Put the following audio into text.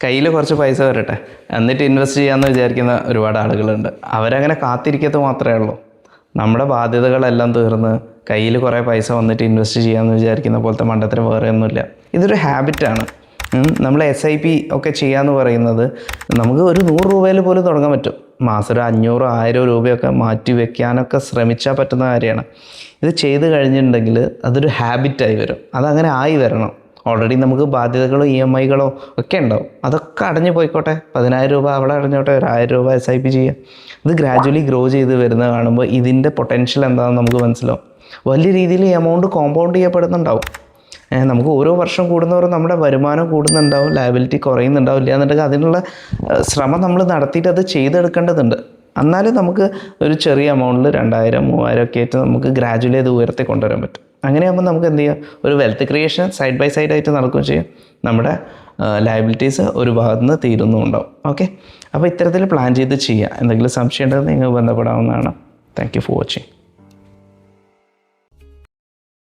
കയ്യിൽ കുറച്ച് പൈസ വരട്ടെ എന്നിട്ട് ഇൻവെസ്റ്റ് ചെയ്യാമെന്ന് വിചാരിക്കുന്ന ഒരുപാട് ആളുകളുണ്ട്. അവരങ്ങനെ കാത്തിരിക്കത്ത് മാത്രമേ ഉള്ളൂ. നമ്മുടെ ബാധ്യതകളെല്ലാം തീർന്ന് കയ്യിൽ കുറേ പൈസ വന്നിട്ട് ഇൻവെസ്റ്റ് ചെയ്യാമെന്ന് വിചാരിക്കുന്ന പോലത്തെ മണ്ടത്തരം വേറെ ഒന്നുമില്ല. ഇതൊരു ഹാബിറ്റാണ്. നമ്മൾ SIP ഒക്കെ ചെയ്യാന്ന് പറയുന്നത് നമുക്ക് ഒരു 100 രൂപയിൽ പോലും തുടങ്ങാൻ പറ്റും. മാസം ഒരു 500 1000 രൂപയൊക്കെ മാറ്റി വെക്കാനൊക്കെ ശ്രമിച്ചാൽ പറ്റുന്ന കാര്യമാണ്. ഇത് ചെയ്ത് കഴിഞ്ഞിട്ടുണ്ടെങ്കിൽ അതൊരു ഹാബിറ്റായി വരും. അതങ്ങനെ ആയി വരണം. ഓൾറെഡി നമുക്ക് ബാധ്യതകളോ EMIകളോ ഒക്കെ ഉണ്ടാവും. അതൊക്കെ അടഞ്ഞു പോയിക്കോട്ടെ. 10000 രൂപ അവിടെ അടഞ്ഞോട്ടെ, ഒരു 1000 രൂപ SIP ചെയ്യുക. ഇത് ഗ്രാജുവലി ഗ്രോ ചെയ്ത് വരുന്നത് കാണുമ്പോൾ ഇതിൻ്റെ പൊട്ടൻഷ്യൽ എന്താണെന്ന് നമുക്ക് മനസ്സിലാവും. വലിയ രീതിയിൽ ഈ എമൗണ്ട് കോമ്പൗണ്ട് ചെയ്യപ്പെടുന്നുണ്ടാവും. നമുക്ക് ഓരോ വർഷം കൂടുന്നവരും നമ്മുടെ വരുമാനം കൂടുന്നുണ്ടാവും, ലയബിലിറ്റി കുറയുന്നുണ്ടാവില്ല എന്നുണ്ടെങ്കിൽ അതിനുള്ള ശ്രമം നമ്മൾ നടത്തിയിട്ട് അത് ചെയ്തെടുക്കേണ്ടതുണ്ട്. എന്നാലും നമുക്ക് ഒരു ചെറിയ എമൗണ്ടിൽ 2000 3000 ഒക്കെ ആയിട്ട് നമുക്ക് ഗ്രാജുവലി അത് ഉയർത്തി കൊണ്ടുവരാൻ പറ്റും. അങ്ങനെയാകുമ്പോൾ നമുക്ക് എന്ത് ചെയ്യാം, ഒരു wealth creation side by side ആയിട്ട് നടക്കുകയും ചെയ്യും. നമ്മുടെ ലയബിലിറ്റീസ് ഒരു ഭാഗത്ത് നിന്ന് തീരുന്നുണ്ടാവും. ഓക്കെ, അപ്പോൾ ഇത്തരത്തിൽ പ്ലാൻ ചെയ്ത് ചെയ്യുക. എന്തെങ്കിലും സംശയം ഉണ്ടെങ്കിൽ നിങ്ങൾ ബന്ധപ്പെടാവുന്നതാണ്. Thank you for watching.